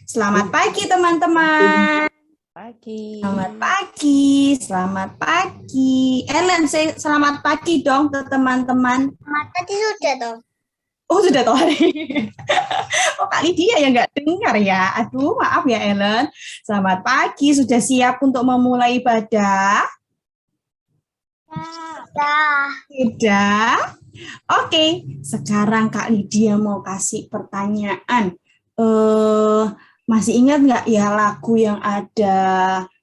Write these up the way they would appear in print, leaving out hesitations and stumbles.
Selamat pagi teman-teman. Pagi. Selamat pagi, selamat pagi. Ellen, selamat pagi dong ke teman-teman. Selamat pagi sudah dong. Oh, sudah tahu hari. Oh, Kak Lydia yang nggak dengar ya. Aduh, maaf ya Ellen. Selamat pagi, sudah siap untuk memulai ibadah? Dah. Sudah. Oke, sekarang Kak Lydia mau kasih pertanyaan. Masih ingat nggak ya lagu yang ada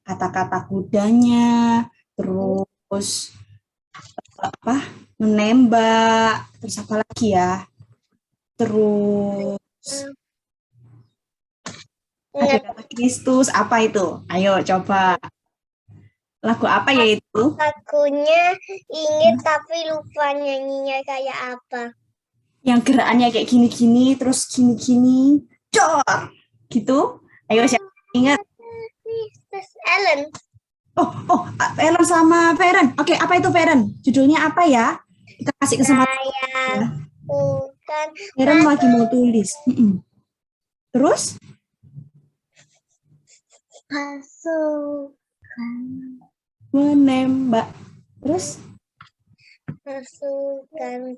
kata-kata kudanya, terus apa menembak, terus apa lagi ya? Terus ada kata Kristus, apa itu? Ayo coba. Lagu apa ya itu? Lagunya inget tapi lupa nyanyinya kayak apa. Yang gerakannya kayak gini-gini, terus gini-gini, cor, gitu. Ayo siapa ingat? Ellen. Oh, Ellen sama Feren. Oke, apa itu Feren? Judulnya apa ya? Kita kasih kesempatan. Saya bukan Feren lagi mau tulis. Terus? pasukan. Menembak. Terus? Pasukan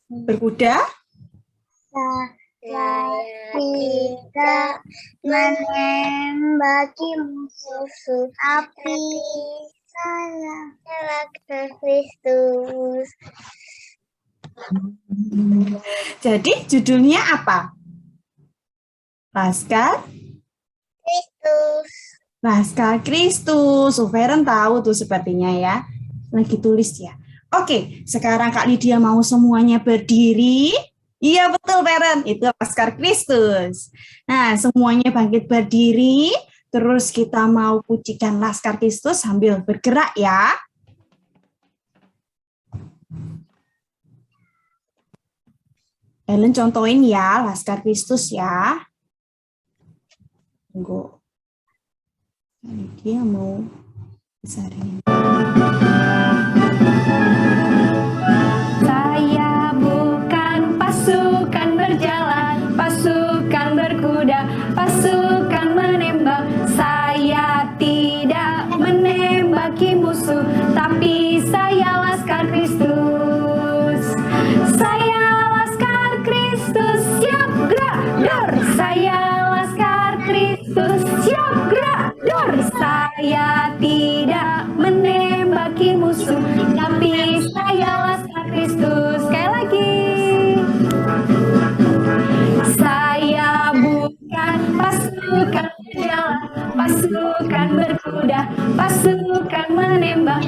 Berkuda? Saya tidak menembaki musuh, tapi saya adalah Kristus. Jadi judulnya apa? Laskar Kristus. Laskar Kristus. Feren tahu tuh sepertinya ya. Lagi tulis ya. Oke, sekarang Kak Lydia mau semuanya berdiri. Iya betul Feren, itu Laskar Kristus. Nah, semuanya bangkit berdiri. Terus kita mau pujikan Laskar Kristus sambil bergerak ya. Ellen contohin ya, Laskar Kristus ya. Tunggu. Dia mau besarin. Saya bukan pasukan berjalan, pasukan berkuda, pasukan menembak. Saya tidak menembaki musuh, tapi saya Laskar Kristus. Saya Laskar Kristus, siap gerak, dor. Saya Laskar Kristus, siap gerak, dor. Saya tidak menembaki musuh, tapi saya Laskar Kristus. Sekali lagi. Saya bukan pasukan berjalan, pasukan berkuda, pasukan menembak.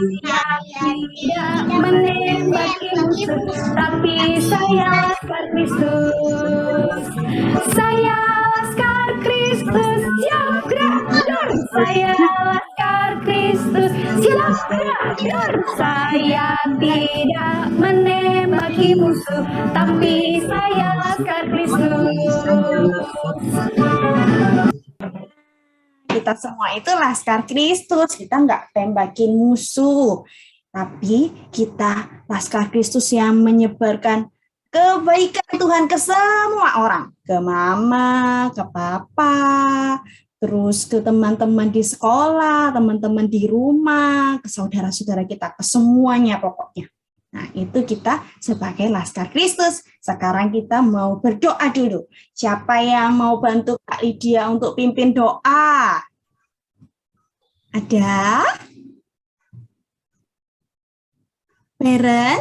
Saya tidak menembaki musuh, tapi saya Laskar Kristus. Saya Laskar Kristus, siap gerak, dor. Saya Laskar Kristus, siap gerak, dor. Saya tidak menembaki musuh, tapi saya Laskar Kristus. Kita semua itu Laskar Kristus, kita nggak tembakin musuh, tapi kita Laskar Kristus yang menyebarkan kebaikan Tuhan ke semua orang, ke mama, ke papa, terus ke teman-teman di sekolah, teman-teman di rumah, ke saudara-saudara kita, ke semuanya pokoknya. Nah, itu kita sebagai Laskar Kristus. Sekarang kita mau berdoa dulu. Siapa yang mau bantu Kak Lydia untuk pimpin doa? Ada? Feren?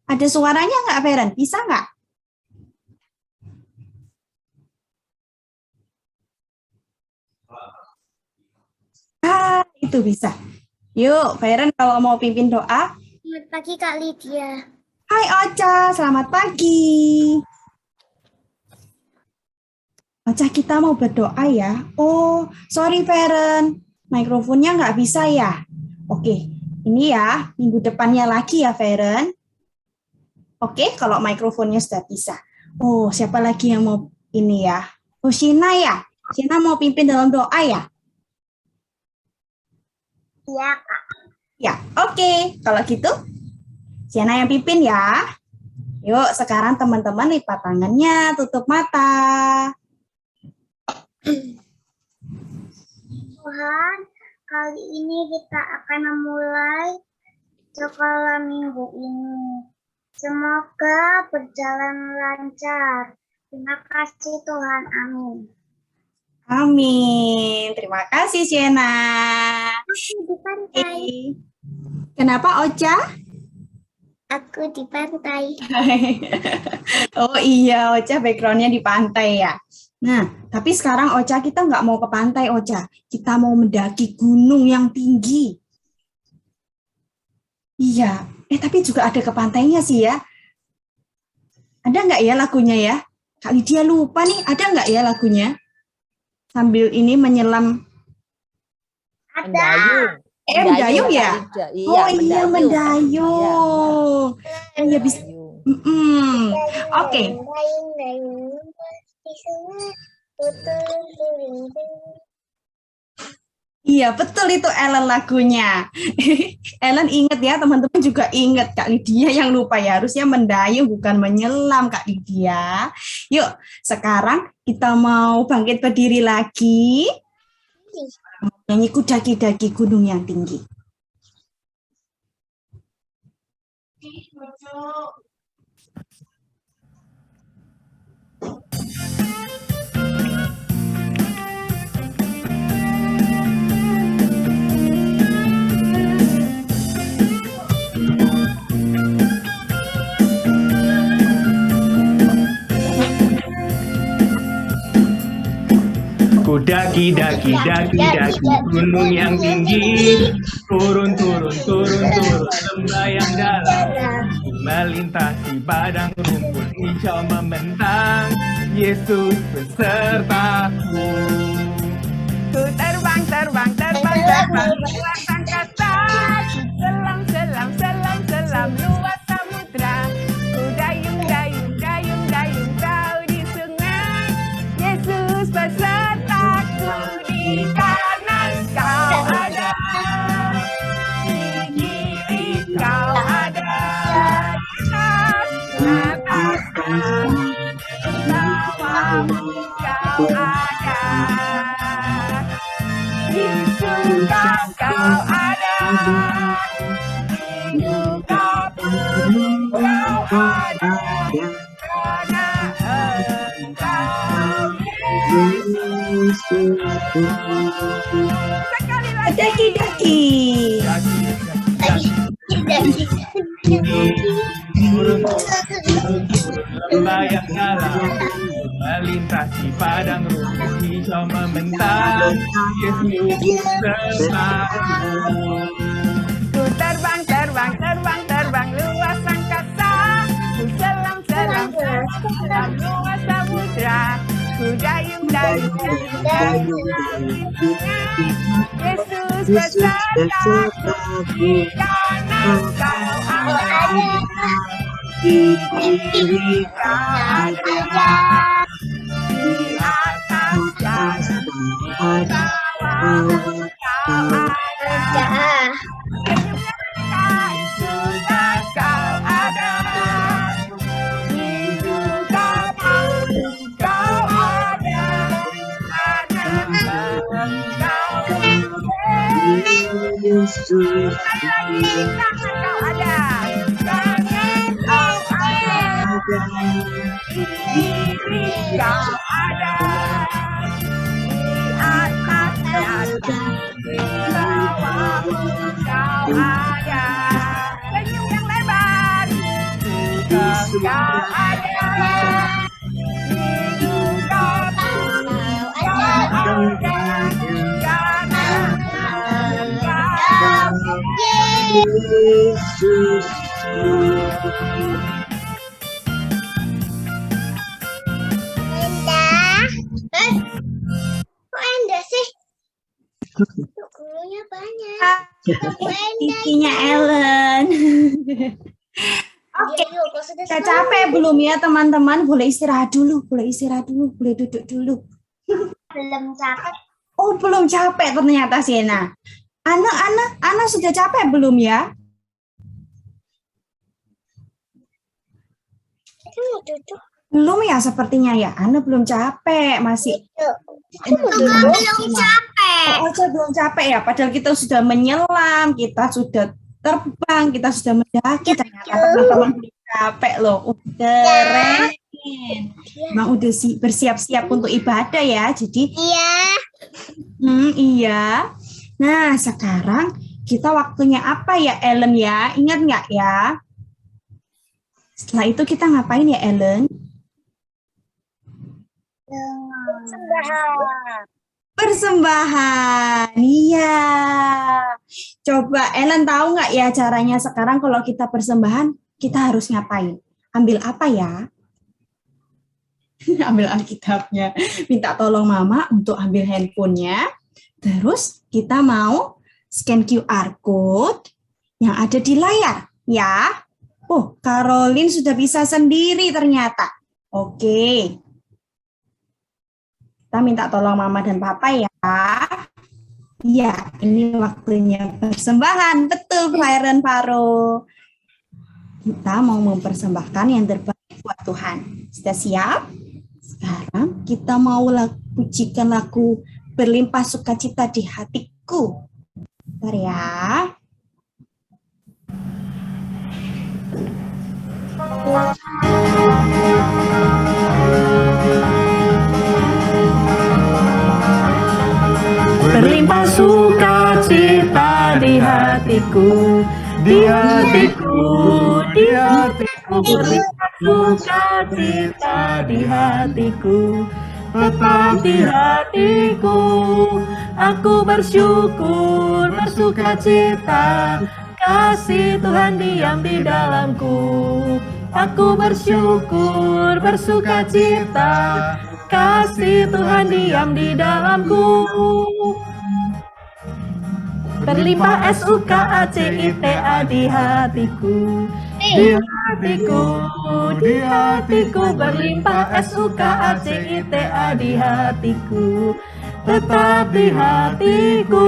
Ada suaranya nggak, Feren? Bisa nggak? Itu bisa. Yuk, Feren kalau mau pimpin doa. Selamat pagi Kak Lydia. Hai Ocha, selamat pagi. Ocha, kita mau berdoa ya. Oh, sorry Feren, mikrofonnya nggak bisa ya. Oke, ini ya, minggu depannya lagi ya Feren. Oke, kalau mikrofonnya sudah bisa. Oh, siapa lagi yang mau ini ya? Oh, Shina ya? Shina mau pimpin dalam doa ya? Iya Kak. Ya, oke. Kalau gitu, Shina yang pimpin ya. Yuk, sekarang teman-teman lipat tangannya, tutup mata. Tuhan, kali ini kita akan memulai sekolah minggu ini. Semoga berjalan lancar. Terima kasih Tuhan. Amin. Amin. Terima kasih, Siena. Di pantai. Kenapa, Ocha? Aku di pantai. Oh iya, Ocha backgroundnya di pantai ya. Nah, tapi sekarang Ocha kita nggak mau ke pantai, Ocha. Kita mau mendaki gunung yang tinggi. Iya, tapi juga ada ke pantainya sih ya. Ada nggak ya lagunya ya? Kak Lydia lupa nih, ada nggak ya lagunya? Sambil ini menyelam. Ada. Mendayung ya? Iya, Oh iya, mendayung. Iya, bisa. Oke. Iya, betul itu Ellen lagunya. Ellen inget ya, teman-teman juga inget Kak Lydia yang lupa ya. Harusnya mendayung bukan menyelam Kak Lydia. Yuk, sekarang kita mau bangkit berdiri lagi. Nyanyi Kudaki-daki gunung yang tinggi. Daki gunung yang tinggi, turun lembah yang dalam, melintasi padang rumput hijau membentang. Yesus besertaku. Ku terbang luas angkasa, selam luas samudra. Ku dayung jauh di sungai. Yesus besertaku, di kanan kau ada, di kiri kau ada, di atas di bawahmu kau ada. Di surga kau ada, di duka pun kau ada, karena engkau Yesus. Sekali lagi. Daki-daki. Lembah yang dalam, melintasi padang rumput hijau membentang. Yesus besertaku. Ku terbang luas angkasa. Ku selam luas samudra. Ku dayung Yesus besertaku, di kanan kau ada, di kiri kau ada, di atas dan di bawah kau ada. Di surga kau ada, di duka pun kau ada, karena engkau Yesus. Sekali lagi, tangan kau ada, tangan kau ada, di kiri kau ada, di atas dan di bawahmu kau ada. Senyum yang lebar, kau ada, di duka pun kau ada, karena engkau Yesus. Kok Enda sih? Gurunya banyak. Giginya Ellen. Oke, kita capek belum ya teman-teman? Boleh istirahat dulu, boleh duduk dulu. Belum capek. Oh, belum capek ternyata Siena. Ana sudah capek belum ya? Mau duduk. Belum ya sepertinya ya. Anda belum capek, masih. Belum capek. Oh, Ocha belum capek ya. Padahal kita sudah menyelam, kita sudah terbang, kita sudah mendaki. Ternyata teman-teman belum capek loh. Keren. Emang udah bersiap-siap untuk ibadah ya. Jadi Iya. iya. Nah, sekarang kita waktunya apa ya, Ellen ya? Ingat nggak ya? Setelah itu kita ngapain ya, Ellen? Persembahan. Iya. Coba Ellen tahu nggak ya caranya sekarang kalau kita persembahan, kita harus ngapain? Ambil apa ya? Ambil Alkitabnya. Minta tolong Mama untuk ambil handphonenya. Terus kita mau scan QR code yang ada di layar. Ya. Oh, Caroline sudah bisa sendiri ternyata. Oke. Kita minta tolong Mama dan Papa ya. Iya, ini waktunya persembahan. Betul, Fire dan Paro. Kita mau mempersembahkan yang terbaik buat Tuhan. Sudah siap? Sekarang kita mau pujikan lagu Berlimpah Sukacita di Hatiku. Bentar ya. Berlimpah sukacita di hatiku, di hatiku, di hatiku. Berlimpah sukacita di hatiku, tetap di hatiku. Aku bersyukur, bersukacita, kasih Tuhan diam di dalamku. Aku bersyukur, bersukacita, kasih Tuhan diam di dalamku. Berlimpah SUKACITA di hatiku, di hatiku, di hatiku. Berlimpah SUKACITA di hatiku, tetap di hatiku.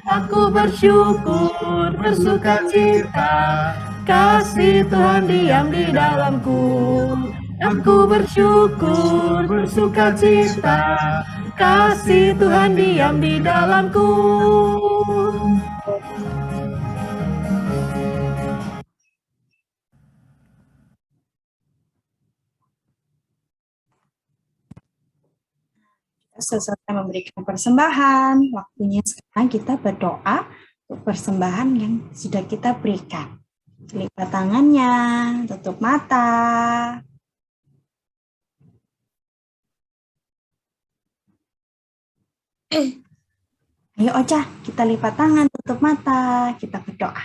Aku bersyukur, bersukacita, kasih Tuhan diam di dalamku. Aku bersyukur, bersukacita, kasih Tuhan diam di dalamku. Selesai memberikan persembahan, waktunya sekarang kita berdoa untuk persembahan yang sudah kita berikan. Lipat tangannya, tutup mata. Ayo Ocha, kita lipat tangan, tutup mata, kita berdoa.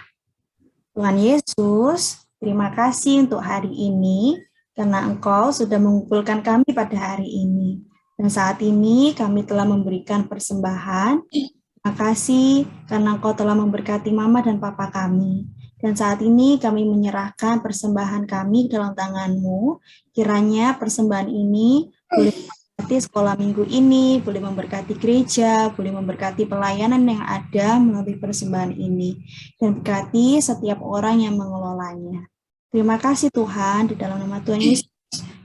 Tuhan Yesus, terima kasih untuk hari ini, karena Engkau sudah mengumpulkan kami pada hari ini. Dan saat ini kami telah memberikan persembahan. Terima kasih karena Engkau telah memberkati Mama dan Papa kami. Dan saat ini kami menyerahkan persembahan kami dalam tangan-Mu. Kiranya persembahan ini boleh memberkati sekolah minggu ini, boleh memberkati gereja, boleh memberkati pelayanan yang ada melalui persembahan ini. Dan berkati setiap orang yang mengelolanya. Terima kasih Tuhan, di dalam nama Tuhan Yesus.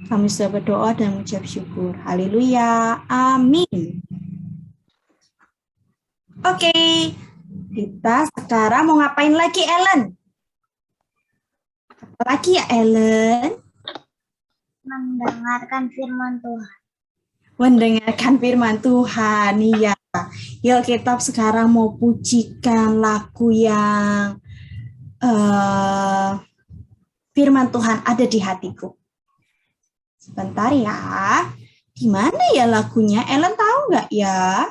Kami sudah berdoa dan mengucap syukur. Haleluya. Amin. Oke. Kita sekarang mau ngapain lagi, Ellen? Apa lagi ya, Ellen? Mendengarkan firman Tuhan. Mendengarkan firman Tuhan. Iya. Yuk kita sekarang mau pujikan lagu yang firman Tuhan ada di hatiku. Sebentar ya, gimana ya lagunya? Ellen tahu nggak ya?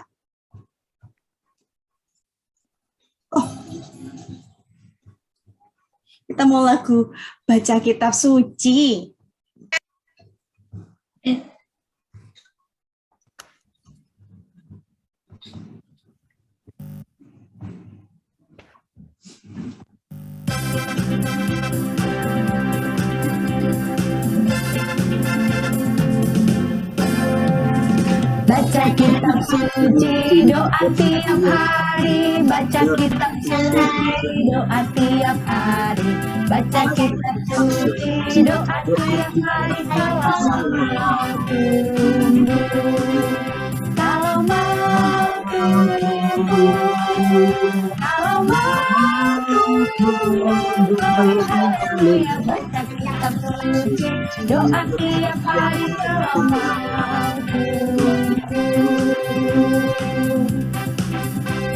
Oh, kita mau lagu baca kitab suci. Baca kitab suci suci, doa tiap hari, baca kitab suci, doa tiap hari, baca kitab suci, doa tiap hari, kalau mau tunggu, kalau mau tunggu, ya baca kitab suci, doa tiap hari, kalau mau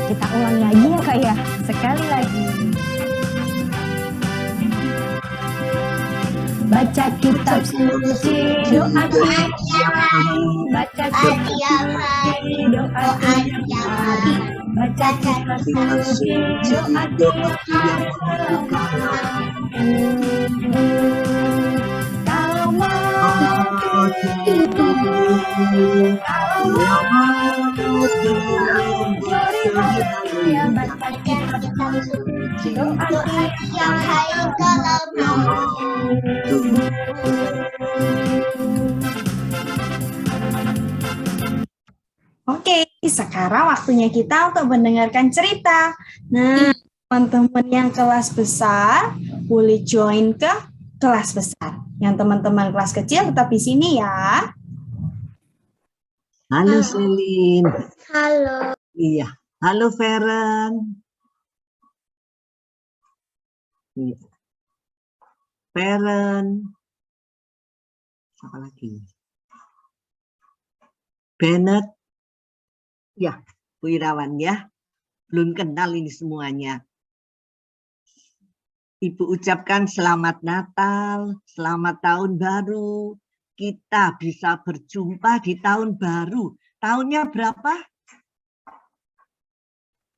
kita ulang lagi ya Kak ya, sekali lagi. Baca kitab suci, doa tiap hari, baca kitab suci, doa tiap hari, baca kitab suci, doa tiap hari, kalau mau ya baca kitab suci, doa tiap hari, kalau mau. Oke, sekarang waktunya kita untuk mendengarkan cerita. Nah, teman-teman yang kelas besar boleh join ke kelas besar. Yang teman-teman kelas kecil tetap di sini ya. Halo Selin. Halo. Iya. Halo Feren. Iya. Feren. Siapa lagi? Bennett. Ya, Bu Irawan ya. Belum kenal ini semuanya. Ibu ucapkan selamat Natal, selamat tahun baru. Kita bisa berjumpa di tahun baru. Tahunnya berapa?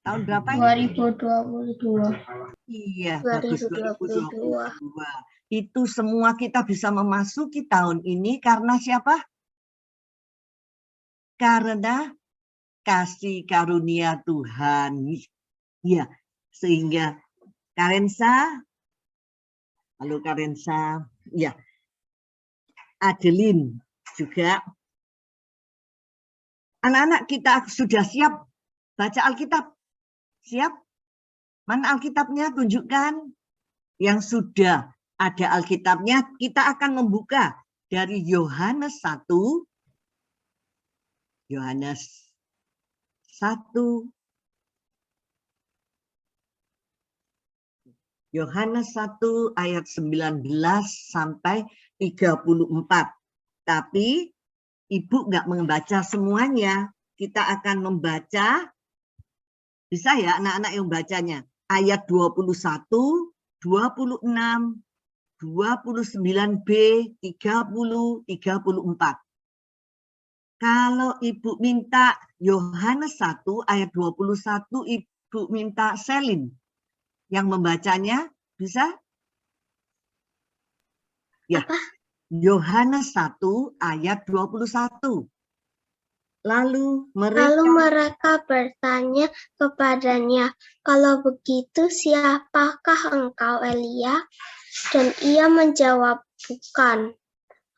Tahun berapa ini? 2022. Iya, bagus 2022. Itu semua kita bisa memasuki tahun ini karena siapa? Karena kasih karunia Tuhan. Ya, sehingga Karensa, halo Karensa, ya, Adeline juga. Anak-anak kita sudah siap baca Alkitab? Siap? Mana Alkitabnya? Tunjukkan. Yang sudah ada Alkitabnya, kita akan membuka dari Yohanes 1. Yohanes 1. Yohanes 1 ayat 19 sampai 34. Tapi Ibu nggak membaca semuanya. Kita akan membaca, bisa ya anak-anak yang bacanya, ayat 21, 26, 29b, 30, 34. Kalau Ibu minta Yohanes 1 ayat 21, Ibu minta Selin yang membacanya, bisa? Ya. Apa? Yohanes 1 ayat 21. Lalu mereka bertanya kepadanya, kalau begitu siapakah engkau Elia? Dan ia menjawab, bukan.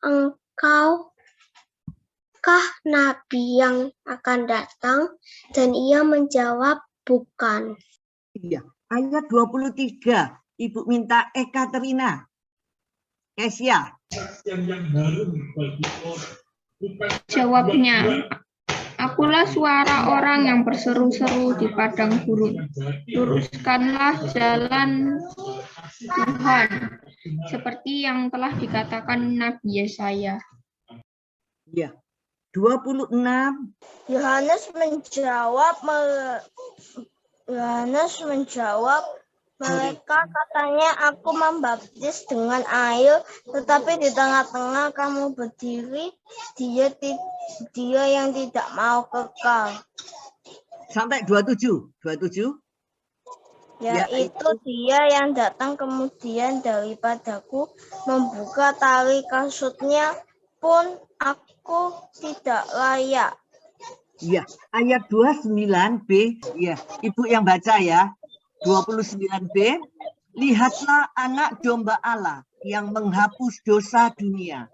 Engkau kah nabi yang akan datang? Dan ia menjawab, bukan. Iya, ayat 23. Ibu minta Ekaterina. Kesia. Jawabnya, akulah suara orang yang berseru-seru di padang gurun. Luruskanlah jalan Tuhan, seperti yang telah dikatakan Nabi Yesaya. Ya, 26. Yohanes menjawab, mereka katanya aku membaptis dengan air, tetapi di tengah-tengah kamu berdiri, dia yang tidak mau kekal. Sampai 27. 27. Yaitu dia yang datang kemudian daripadaku, membuka tali kasutnya pun aku tidak layak. Ya, ayat 29b. Ya, Ibu yang baca ya. 29b, lihatlah anak domba Allah yang menghapus dosa dunia.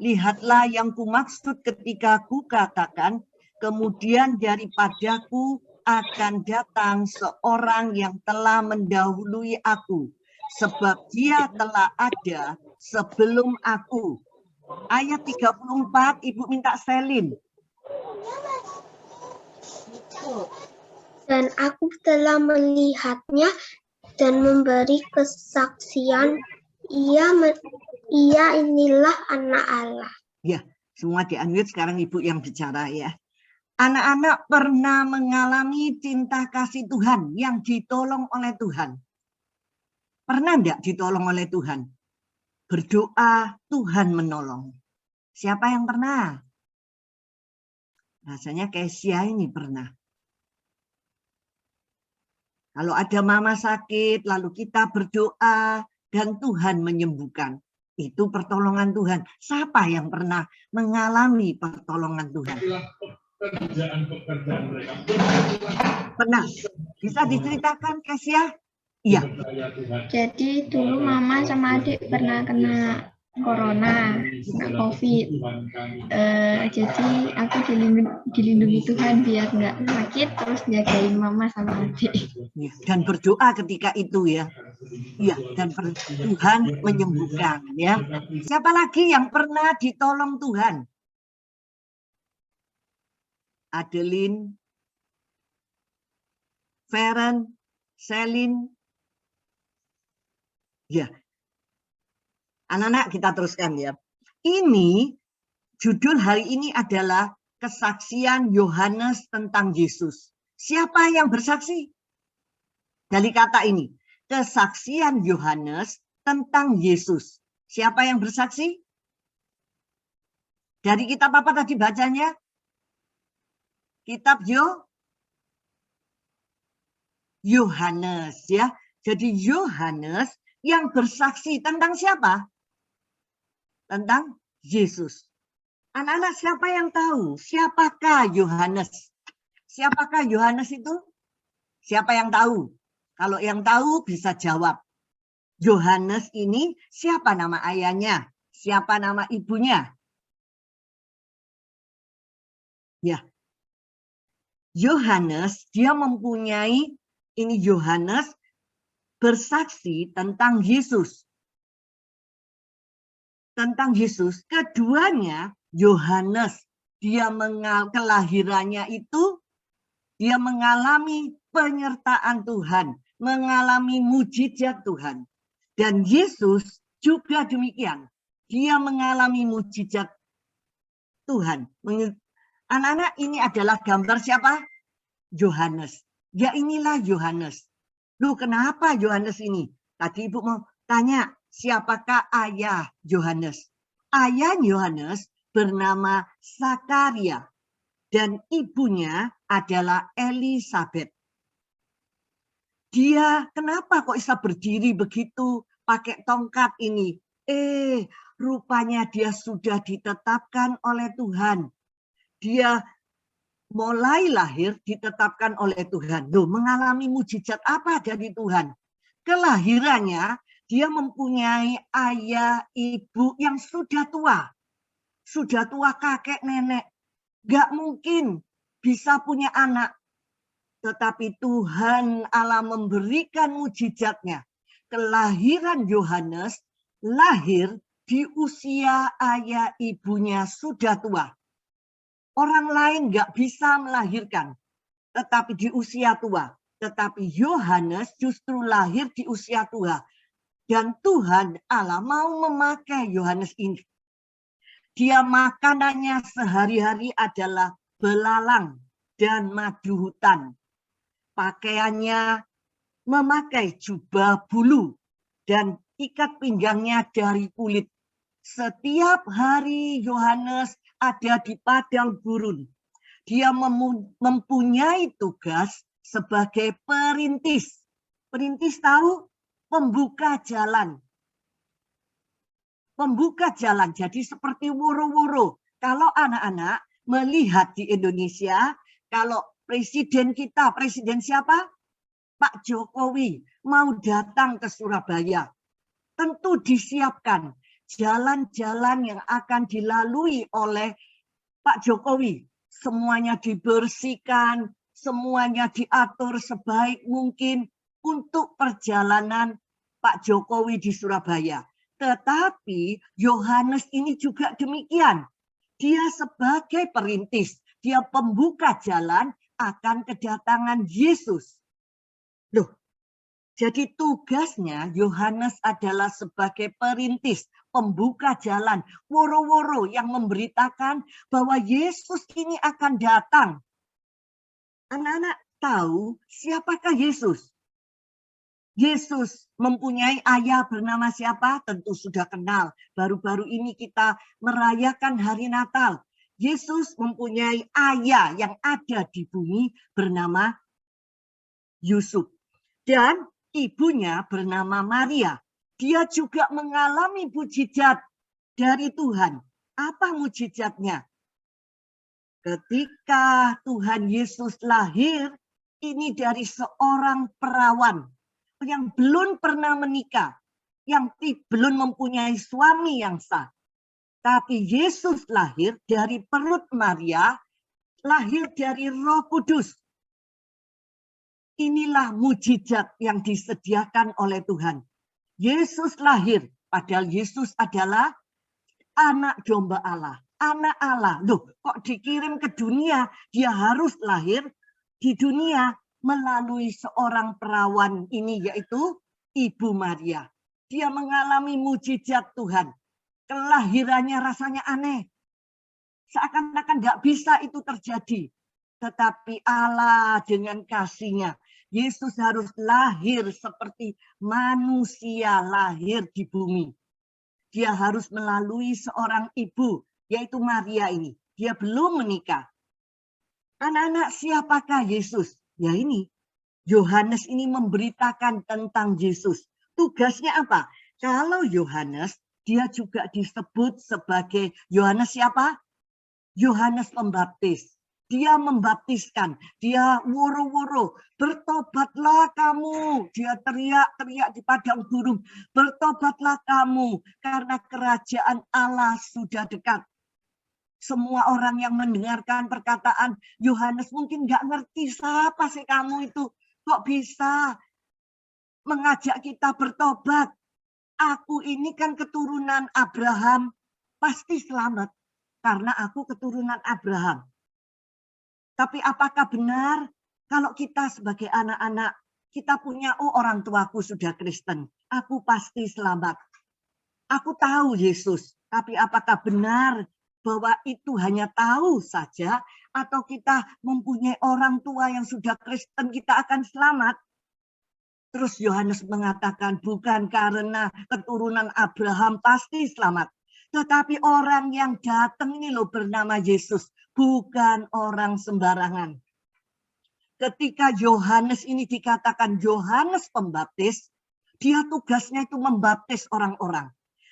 Lihatlah yang kumaksud ketika ku katakan, Kemudian daripadaku akan datang seorang yang telah mendahului aku, sebab dia telah ada sebelum aku. Ayat 34, Ibu minta Selin. Dan aku telah melihatnya dan memberi kesaksian, ia inilah anak Allah. Ya, semua di-unmute, sekarang Ibu yang bicara ya. Anak-anak pernah mengalami cinta kasih Tuhan yang ditolong oleh Tuhan. Pernah enggak ditolong oleh Tuhan? Berdoa, Tuhan menolong. Siapa yang pernah? Rasanya Kesia ini pernah. Kalau ada mama sakit, lalu kita berdoa dan Tuhan menyembuhkan. Itu pertolongan Tuhan. Siapa yang pernah mengalami pertolongan Tuhan? Pernah? Bisa diceritakan, Kesia? Iya. Jadi dulu mama sama adik pernah kena corona, kena COVID. Jadi aku dilindungi Tuhan biar nggak sakit, terus jagain mama sama adik. Ya, dan berdoa ketika itu ya. Iya, dan Tuhan menyembuhkan ya. Siapa lagi yang pernah ditolong Tuhan? Adeline, Feren, Selin. Ya. Anak-anak kita teruskan ya. Ini judul hari ini adalah kesaksian Yohanes tentang Yesus. Siapa yang bersaksi? Dari kata ini, kesaksian Yohanes tentang Yesus. Siapa yang bersaksi? Dari kitab apa tadi bacanya? Kitab Yohanes ya. Jadi Yohanes yang bersaksi tentang siapa? Tentang Yesus. Anak-anak, siapa yang tahu? Siapakah Yohanes? Siapakah Yohanes itu? Siapa yang tahu? Kalau yang tahu bisa jawab. Yohanes ini siapa nama ayahnya? Siapa nama ibunya? Ya. Yohanes, dia mempunyai, ini Yohanes bersaksi tentang Yesus. Tentang Yesus. Keduanya, Yohanes, dia kelahirannya itu, dia mengalami penyertaan Tuhan, mengalami mujizat Tuhan. Dan Yesus juga demikian. Dia mengalami mujizat Tuhan. Anak-anak, ini adalah gambar siapa? Yohanes. Ya, inilah Yohanes. Loh, kenapa Yohanes ini? Tadi Ibu mau tanya, siapakah ayah Yohanes? Ayah Yohanes bernama Zakaria dan ibunya adalah Elisabeth. Dia kenapa kok bisa berdiri begitu pakai tongkat ini? Rupanya dia sudah ditetapkan oleh Tuhan. Dia mulai lahir ditetapkan oleh Tuhan. Loh, mengalami mujizat apa dari Tuhan? Kelahirannya, dia mempunyai ayah, ibu yang sudah tua. Sudah tua, kakek, nenek. Gak mungkin bisa punya anak. Tetapi Tuhan Allah memberikan mujizatnya. Kelahiran Yohanes lahir di usia ayah ibunya sudah tua. Orang lain nggak bisa melahirkan, tetapi di usia tua. Tetapi Yohanes justru lahir di usia tua. Dan Tuhan Allah mau memakai Yohanes ini. Dia makanannya sehari-hari adalah belalang dan madu hutan. Pakaiannya memakai jubah bulu dan ikat pinggangnya dari kulit. Setiap hari Yohanes ada di padang gurun. Dia mempunyai tugas sebagai perintis. Perintis tahu? Pembuka jalan. Pembuka jalan. Jadi seperti woro-woro. Kalau anak-anak melihat di Indonesia, kalau presiden kita, presiden siapa? Pak Jokowi mau datang ke Surabaya. Tentu disiapkan jalan-jalan yang akan dilalui oleh Pak Jokowi semuanya dibersihkan, semuanya diatur sebaik mungkin untuk perjalanan Pak Jokowi di Surabaya. Tetapi Yohanes ini juga demikian. Dia sebagai perintis, dia pembuka jalan akan kedatangan Yesus. Loh, jadi tugasnya Yohanes adalah sebagai perintis, pembuka jalan, woro-woro yang memberitakan bahwa Yesus ini akan datang. Anak-anak tahu siapakah Yesus? Yesus mempunyai ayah bernama siapa? Tentu sudah kenal. Baru-baru ini kita merayakan hari Natal. Yesus mempunyai ayah yang ada di bumi bernama Yusuf. Dan ibunya bernama Maria. Dia juga mengalami mukjizat dari Tuhan. Apa mukjizatnya? Ketika Tuhan Yesus lahir, ini dari seorang perawan yang belum pernah menikah, yang belum mempunyai suami yang sah. Tapi Yesus lahir dari perut Maria, lahir dari Roh Kudus. Inilah mukjizat yang disediakan oleh Tuhan. Yesus lahir, padahal Yesus adalah anak domba Allah, anak Allah. Loh, kok dikirim ke dunia, dia harus lahir di dunia melalui seorang perawan ini, yaitu Ibu Maria. Dia mengalami mukjizat Tuhan. Kelahirannya rasanya aneh. Seakan-akan nggak bisa itu terjadi. Tetapi Allah dengan kasih-Nya, Yesus harus lahir seperti manusia lahir di bumi. Dia harus melalui seorang ibu, yaitu Maria ini. Dia belum menikah. Anak-anak, siapakah Yesus? Ya ini, Yohanes ini memberitakan tentang Yesus. Tugasnya apa? Kalau Yohanes, dia juga disebut sebagai Yohanes siapa? Yohanes Pembaptis. Dia membaptiskan, dia woro-woro, bertobatlah kamu. Dia teriak-teriak di padang gurun, bertobatlah kamu, karena kerajaan Allah sudah dekat. Semua orang yang mendengarkan perkataan Yohanes mungkin nggak ngerti, siapa sih kamu itu? Kok bisa mengajak kita bertobat? Aku ini kan keturunan Abraham, pasti selamat karena aku keturunan Abraham. Tapi apakah benar kalau kita sebagai anak-anak, kita punya, oh orang tuaku sudah Kristen, aku pasti selamat. Aku tahu Yesus, tapi apakah benar bahwa itu hanya tahu saja, atau kita mempunyai orang tua yang sudah Kristen, kita akan selamat? Terus Yohanes mengatakan, bukan karena keturunan Abraham pasti selamat. Tetapi orang yang datang ini loh bernama Yesus, bukan orang sembarangan. Ketika Yohanes ini dikatakan Yohanes Pembaptis, dia tugasnya itu membaptis orang-orang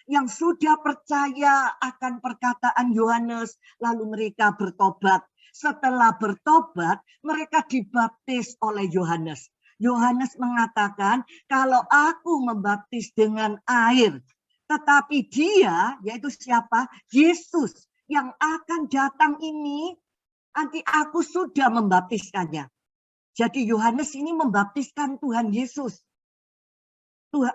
yang sudah percaya akan perkataan Yohanes, lalu mereka bertobat. Setelah bertobat, mereka dibaptis oleh Yohanes. Yohanes mengatakan, kalau aku membaptis dengan air, tetapi dia, yaitu siapa? Yesus yang akan datang ini, nanti aku sudah membaptiskannya. Jadi Yohanes ini membaptiskan Tuhan Yesus.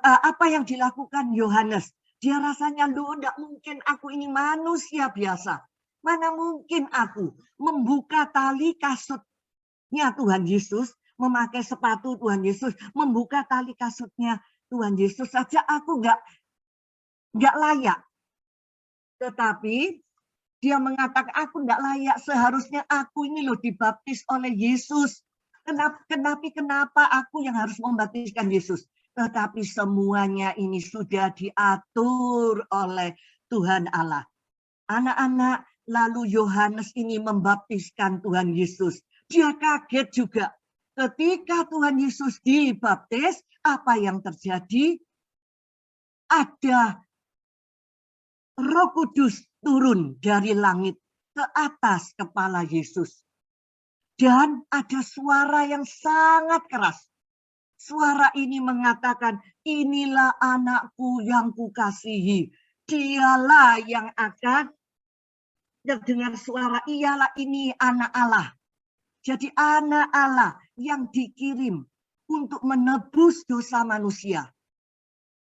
Apa yang dilakukan Yohanes? Dia rasanya, lu enggak mungkin aku ini manusia biasa. Mana mungkin aku membuka tali kasutnya Tuhan Yesus, memakai sepatu Tuhan Yesus, membuka tali kasutnya Tuhan Yesus saja aku nggak layak. Tetapi dia mengatakan aku nggak layak, seharusnya aku ini loh dibaptis oleh Yesus. Kenapa aku yang harus membaptiskan Yesus? Tetapi semuanya ini sudah diatur oleh Tuhan Allah. Anak-anak, lalu Yohanes ini membaptiskan Tuhan Yesus. Dia kaget juga. Ketika Tuhan Yesus dibaptis, apa yang terjadi? Ada Roh Kudus turun dari langit ke atas kepala Yesus. Dan ada suara yang sangat keras. Suara ini mengatakan, inilah anakku yang kukasihi. Dialah yang akan dengar suara, ialah ini anak Allah. Jadi anak Allah yang dikirim untuk menebus dosa manusia.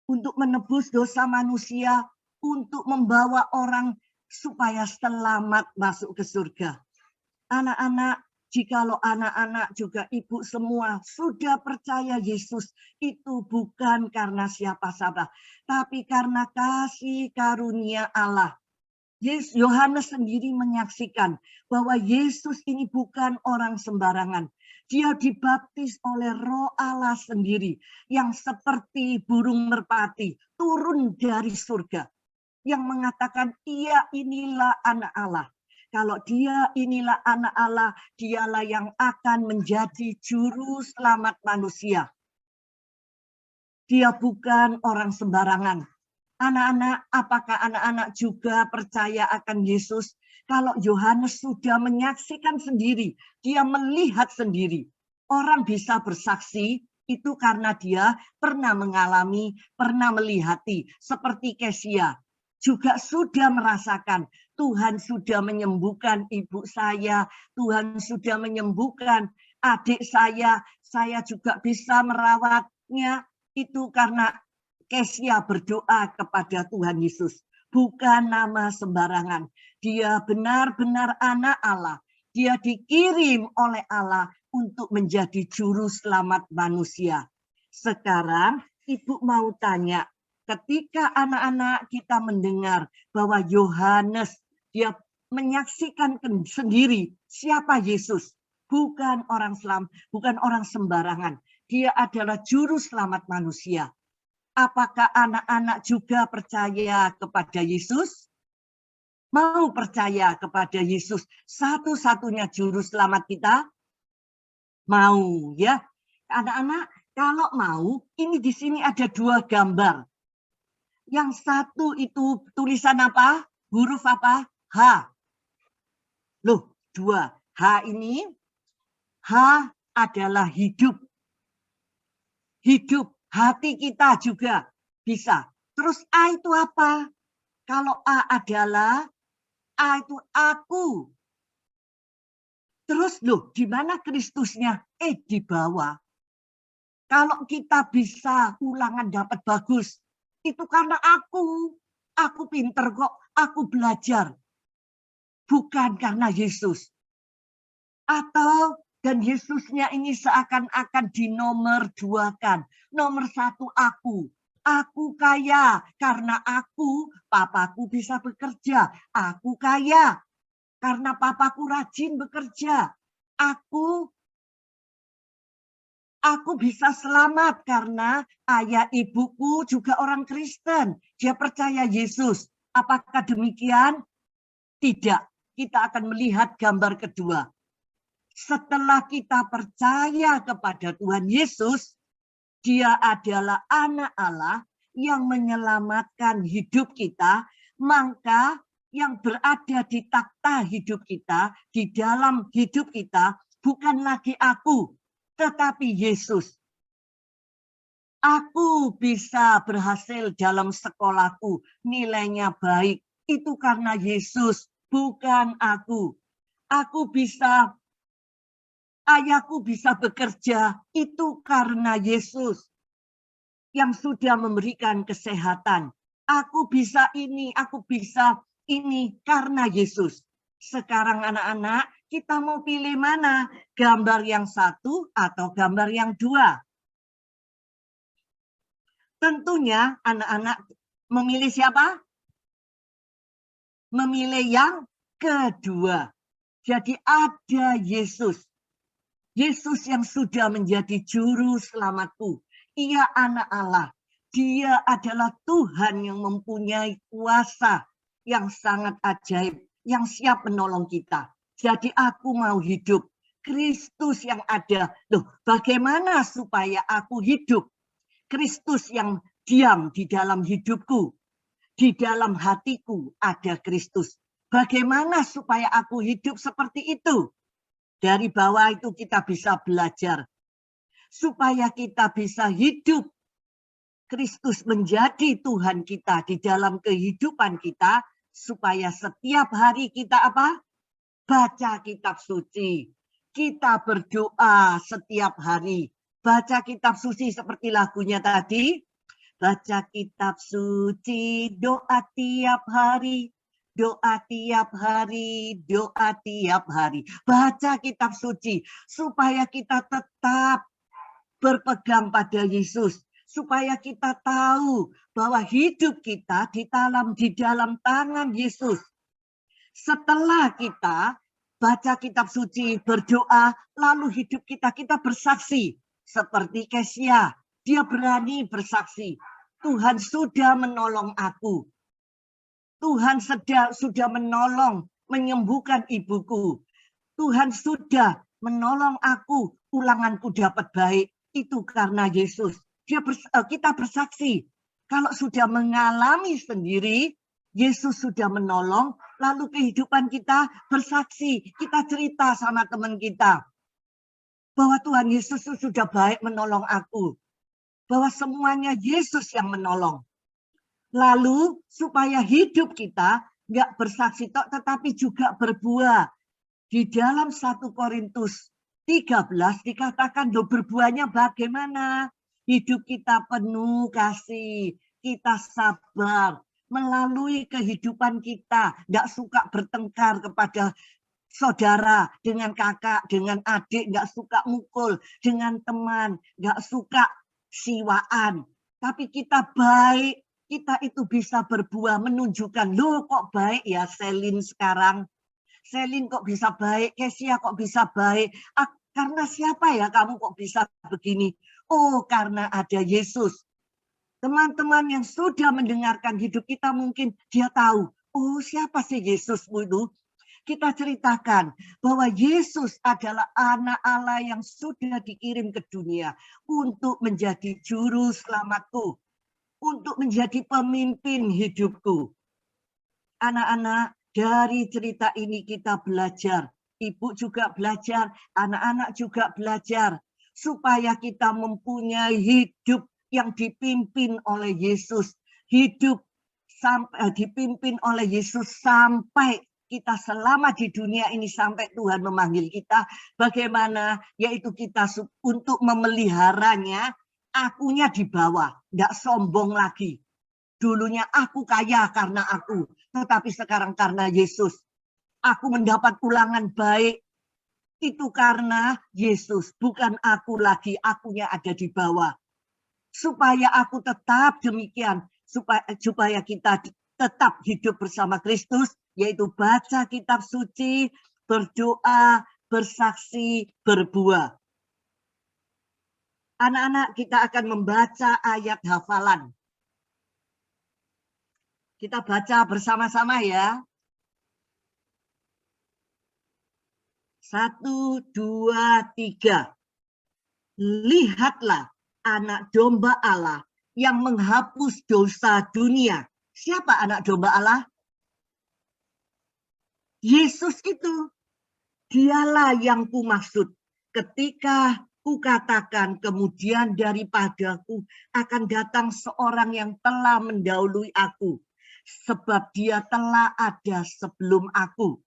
Untuk menebus dosa manusia, untuk membawa orang supaya selamat masuk ke surga. Anak-anak, jikalau anak-anak juga ibu semua sudah percaya Yesus, itu bukan karena siapa-siapa, tapi karena kasih karunia Allah. Yohanes sendiri menyaksikan bahwa Yesus ini bukan orang sembarangan. Dia dibaptis oleh Roh Allah sendiri yang seperti burung merpati turun dari surga, yang mengatakan ia inilah anak Allah. Kalau dia inilah anak Allah, dialah yang akan menjadi juru selamat manusia. Dia bukan orang sembarangan. Anak-anak, apakah anak-anak juga percaya akan Yesus? Kalau Yohanes sudah menyaksikan sendiri, dia melihat sendiri. Orang bisa bersaksi itu karena dia pernah mengalami, pernah melihati. Seperti Kesia, juga sudah merasakan Tuhan sudah menyembuhkan ibu saya, Tuhan sudah menyembuhkan adik saya juga bisa merawatnya. Itu karena Kesia berdoa kepada Tuhan Yesus. Bukan nama sembarangan. Dia benar-benar anak Allah. Dia dikirim oleh Allah untuk menjadi juru selamat manusia. Sekarang ibu mau tanya, ketika anak-anak kita mendengar bahwa Yohanes, dia menyaksikan sendiri siapa Yesus. Bukan orang bukan orang sembarangan. Dia adalah juru selamat manusia. Apakah anak-anak juga percaya kepada Yesus? Mau percaya kepada Yesus satu-satunya juru selamat kita? Mau ya. Anak-anak, kalau mau, ini di sini ada dua gambar. Yang satu itu tulisan apa? Huruf apa? H. Loh, dua. H ini, H adalah hidup. Hidup. Hati kita juga bisa. Terus A itu apa? Kalau A adalah, A itu aku. Terus loh, di mana Kristusnya? Di bawah. Kalau kita bisa ulangan dapat bagus, itu karena aku. Aku pinter kok, aku belajar. Bukan karena Yesus. Atau dan Yesusnya ini seakan-akan dinomor duakan. Nomor satu aku. Aku kaya karena aku, papaku bisa bekerja. Aku kaya karena papaku rajin bekerja. Aku bisa selamat karena ayah ibuku juga orang Kristen. Dia percaya Yesus. Apakah demikian? Tidak. Kita akan melihat gambar kedua. Setelah kita percaya kepada Tuhan Yesus, Dia adalah anak Allah yang menyelamatkan hidup kita, maka yang berada di takhta hidup kita, di dalam hidup kita, bukan lagi aku, tetapi Yesus. Aku bisa berhasil dalam sekolahku, nilainya baik, itu karena Yesus, bukan aku. Ayahku bisa bekerja, itu karena Yesus yang sudah memberikan kesehatan. Aku bisa ini karena Yesus. Sekarang anak-anak, kita mau pilih mana? Gambar yang satu atau gambar yang dua? Tentunya anak-anak memilih siapa? Memilih yang kedua. Jadi ada Yesus. Yesus yang sudah menjadi juru selamatku. Ia anak Allah. Dia adalah Tuhan yang mempunyai kuasa yang sangat ajaib, yang siap menolong kita. Jadi aku mau hidup. Kristus yang ada. Loh, bagaimana supaya aku hidup? Kristus yang diam di dalam hidupku. Di dalam hatiku ada Kristus. Bagaimana supaya aku hidup seperti itu? Dari bawah itu kita bisa belajar. Supaya kita bisa hidup. Kristus menjadi Tuhan kita di dalam kehidupan kita. supaya setiap hari kita apa? Baca kitab suci. Kita berdoa setiap hari. Baca kitab suci seperti lagunya tadi. Baca kitab suci, doa tiap hari. Doa tiap hari, doa tiap hari. Baca kitab suci supaya kita tetap berpegang pada Yesus. Supaya kita tahu bahwa hidup kita di dalam tangan Yesus. Setelah kita baca kitab suci, berdoa, lalu hidup kita bersaksi. Seperti Kesia, dia berani bersaksi. Tuhan sudah menolong aku. Tuhan sudah menolong, menyembuhkan ibuku. Tuhan sudah menolong aku, ulanganku dapat baik. Itu karena Yesus. Kita bersaksi. Kalau sudah mengalami sendiri, Yesus sudah menolong, lalu kehidupan kita bersaksi. Kita cerita sama teman kita. Bahwa Tuhan Yesus sudah baik menolong aku. Bahwa semuanya Yesus yang menolong. Lalu supaya hidup kita nggak bersaksi tok, tetapi juga berbuah. Di dalam 1 Korintus 13 dikatakan loh, berbuahnya bagaimana? Hidup kita penuh kasih, kita sabar. Melalui kehidupan kita, nggak suka bertengkar kepada saudara, dengan kakak, dengan adik, nggak suka mukul, dengan teman, nggak suka siwaan. Tapi kita baik. Kita itu bisa berbuah, menunjukkan, loh kok baik ya Selin sekarang. Selin kok bisa baik, Kesia kok bisa baik. Karena siapa ya kamu kok bisa begini? Oh, karena ada Yesus. Teman-teman yang sudah mendengarkan hidup kita mungkin dia tahu, oh siapa sih Yesus itu? Kita ceritakan bahwa Yesus adalah anak Allah yang sudah dikirim ke dunia untuk menjadi juru selamatku. Untuk menjadi pemimpin hidupku. Anak-anak, dari cerita ini kita belajar. Ibu juga belajar, anak-anak juga belajar. Supaya kita mempunyai hidup yang dipimpin oleh Yesus. Hidup dipimpin oleh Yesus sampai kita selama di dunia ini, sampai Tuhan memanggil kita. Bagaimana? Yaitu kita untuk memeliharanya. Akunya di bawah, tidak sombong lagi. Dulunya aku kaya karena aku, tetapi sekarang karena Yesus. Aku mendapat ulangan baik, itu karena Yesus, bukan aku lagi, akunya ada di bawah. Supaya aku tetap demikian, supaya kita tetap hidup bersama Kristus, yaitu baca kitab suci, berdoa, bersaksi, berbuah. Anak-anak, kita akan membaca ayat hafalan. Kita baca bersama-sama ya. 1, 2, 3. Lihatlah anak domba Allah yang menghapus dosa dunia. Siapa anak domba Allah? Yesus itu. Dialah yang kumaksud ketika kukatakan kemudian daripadaku akan datang seorang yang telah mendahului aku, sebab dia telah ada sebelum aku.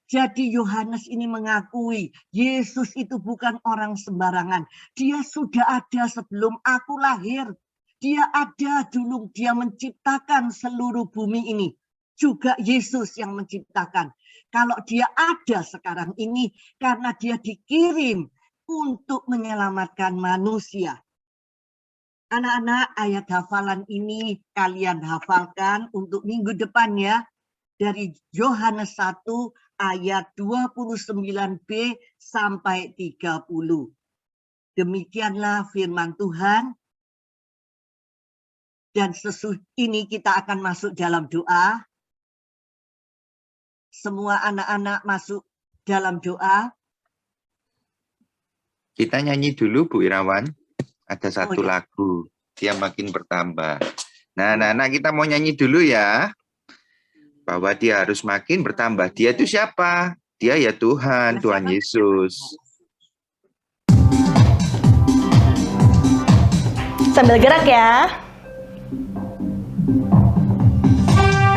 Jadi Yohanes ini mengakui Yesus itu bukan orang sembarangan. Dia sudah ada sebelum aku lahir. Dia ada dulu, dia menciptakan seluruh bumi ini. Juga Yesus yang menciptakan. Kalau dia ada sekarang ini karena dia dikirim untuk menyelamatkan manusia. Anak-anak, ayat hafalan ini kalian hafalkan untuk minggu depan ya. Dari Yohanes 1 ayat 29b sampai 30. Demikianlah firman Tuhan. Dan sesudah ini kita akan masuk dalam doa. Semua anak-anak masuk dalam doa. Kita nyanyi dulu Bu Irawan, ada satu ya. lagu, dia makin bertambah. Nah, anak-anak kita mau nyanyi dulu ya, bahwa dia harus makin bertambah. Dia itu siapa? Dia ya Tuhan, Tuhan Yesus. Sambil gerak ya.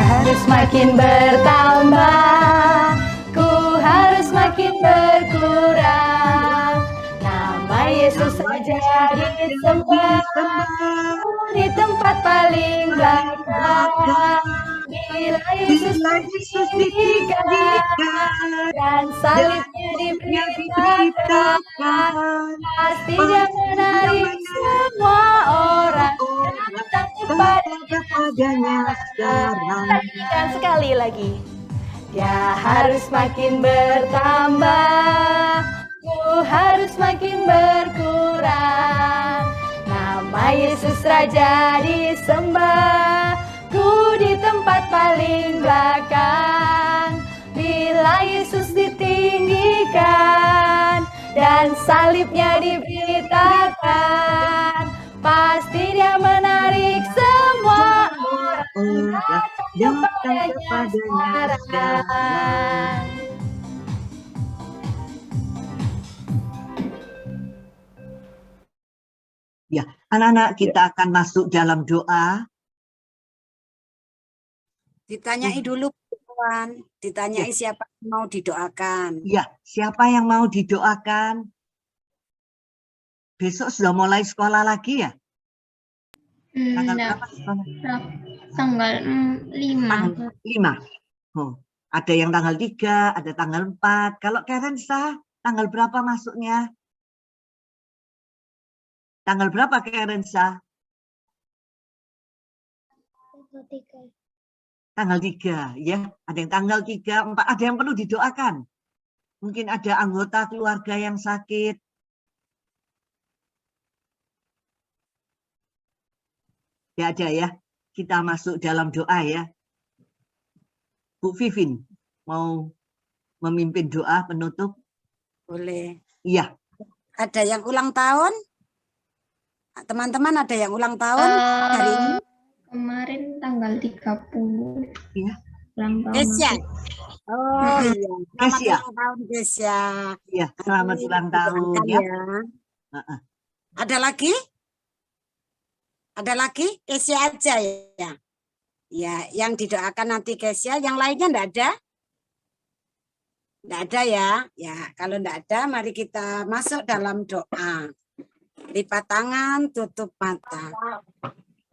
Hari harus makin bertambah, ku harus makin berkurang. Nama Yesus saja disembah di tempat paling belakang. Bila Yesus ditinggikan dan salibnya diberitakan, pasti dia menarik semua orang datang kepadanya sekarang. Dan sekali lagi, dia harus makin bertambah, ku harus makin berkurang. Nama Yesus Raja disembah, ku di tempat paling belakang. Bila Yesus ditinggikan dan salibnya diberitakan, pasti dia menarik semua orang datang kepadanya sekarang. Ya, anak-anak kita akan masuk dalam doa. Ditanyai dulu, Tuan. Ditanyai siapa yang mau didoakan. Ya, siapa yang mau didoakan? Besok sudah mulai sekolah lagi ya? Tanggal berapa sekolah? Tanggal 5. 5. Oh, ada yang tanggal 3, ada tanggal 4. Kalau Kerensa, tanggal berapa masuknya? Tanggal berapa Kerensa? Tanggal 3, ya. Ada yang tanggal 3, 4. Ada yang perlu didoakan. Mungkin ada anggota keluarga yang sakit. Ya ada ya. Kita masuk dalam doa ya. Bu Vivin, mau memimpin doa penutup? Boleh. Iya. Ada yang ulang tahun? Teman-teman ada yang ulang tahun hari ini? Kemarin tanggal 30. Iya. Ulang tahun. Kesia. Oh iya. Selamat Kesia. ulang tahun Kesia. Iya, selamat ulang tahun ya. Ada lagi? Ada lagi? Kesia aja ya. Ya, yang didoakan nanti Kesia, yang lainnya enggak ada? Enggak ada ya. Ya, kalau enggak ada, mari kita masuk dalam doa. Lipat tangan, tutup mata.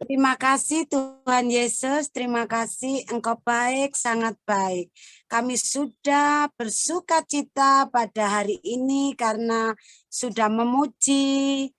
Terima kasih Tuhan Yesus, terima kasih Engkau baik, sangat baik. Kami sudah bersuka cita pada hari ini karena sudah memuji,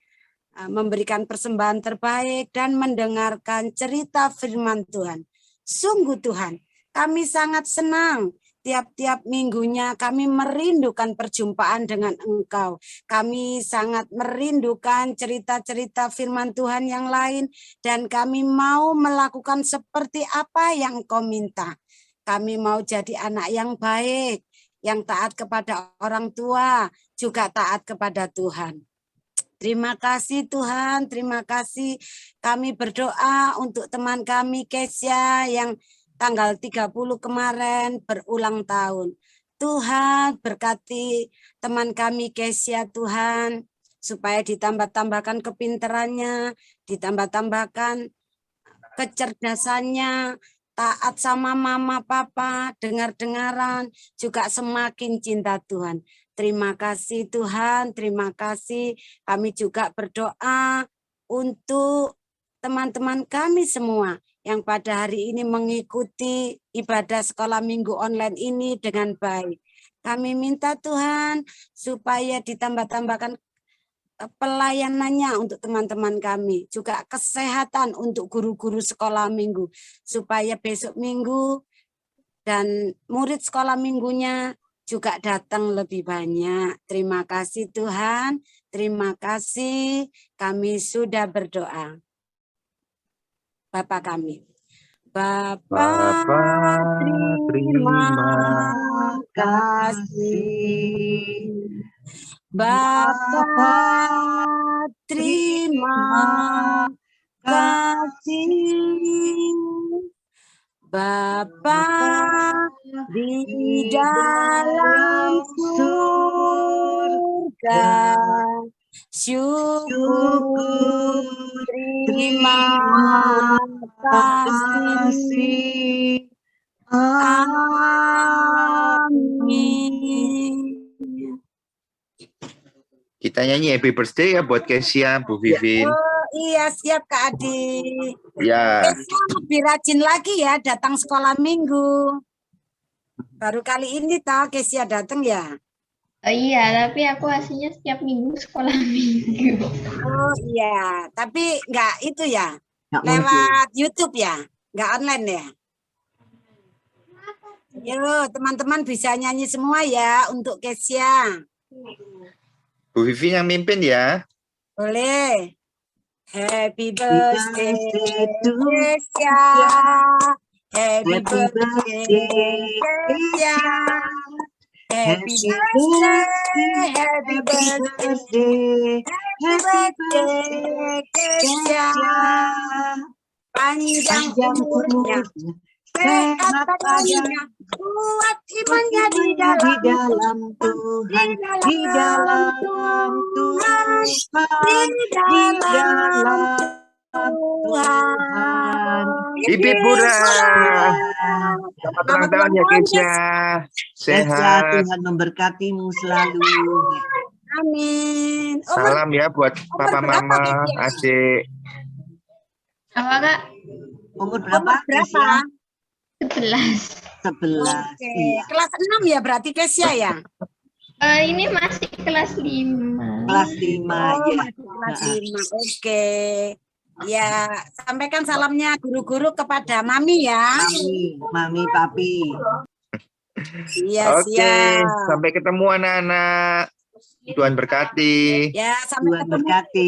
memberikan persembahan terbaik dan mendengarkan cerita firman Tuhan. Sungguh Tuhan, kami sangat senang. Tiap-tiap minggunya kami merindukan perjumpaan dengan Engkau. Kami sangat merindukan cerita-cerita firman Tuhan yang lain. Dan kami mau melakukan seperti apa yang Engkau minta. Kami mau jadi anak yang baik, yang taat kepada orang tua, juga taat kepada Tuhan. Terima kasih Tuhan, terima kasih. Kami berdoa untuk teman kami Kesia yang tanggal 30 kemarin berulang tahun. Tuhan berkati teman kami Kesia Tuhan, supaya ditambah-tambahkan kepintarannya, ditambah-tambahkan kecerdasannya, taat sama mama papa, dengar-dengaran, juga semakin cinta Tuhan. Terima kasih Tuhan, terima kasih. Kami juga berdoa untuk teman-teman kami semua yang pada hari ini mengikuti ibadah sekolah minggu online ini dengan baik. Kami minta Tuhan supaya ditambah-tambahkan pelayanannya untuk teman-teman kami. Juga kesehatan untuk guru-guru sekolah minggu. Supaya besok minggu dan murid sekolah minggunya juga datang lebih banyak. Terima kasih Tuhan, terima kasih. Kami sudah berdoa. Bapa kami. Bapa, terima kasih. Bapa, terima kasih. Bapa di dalam surga, syukur, terima kasih. Amin. Kita nyanyi happy birthday ya buat Kesia, Bu Vivin. Oh iya, siap Kak Adi. Ya, Kesia lebih rajin lagi ya datang sekolah minggu. Baru kali ini toh Kesia datang ya. Oh iya, tapi aku aslinya setiap minggu sekolah minggu. Oh iya, tapi nggak itu ya, Nggak mungkin. lewat YouTube ya, nggak online ya. Yo, teman-teman bisa nyanyi semua ya untuk Kesia. Bu Vivin yang mimpin ya. Boleh. Happy birthday birthday to Kesia. Happy Happy birthday birthday, Kesia. Happy Happy birthday, happy birthday, birthday, happy birthday Kesia. Panjang umurnya, sehat badannya, kuat imannya di dalam Tuhan, di dalam Tuhan, di dalam Tuhan. Ibi Pura. Selamat ulang tahun ya Kesia. Kesia, Sehat. Tuhan memberkatimu selalu. Amin. Salam ya buat papa berapa, mama, Kesia? adik. Apa Kak? Umur berapa? Umur berapa? Kesia? 11. 11. Oke, Iya. kelas 6 ya berarti Kesia ya? Ini masih kelas 5. Kelas 5 Oh, ya. masih kelas 5. Oke. Ya, sampaikan salamnya guru-guru kepada Mami ya. Mami, papi. Iya, Oke, siap. sampai ketemu anak-anak. Tuhan berkati. Ya, sampai Tuhan ketemu. berkati.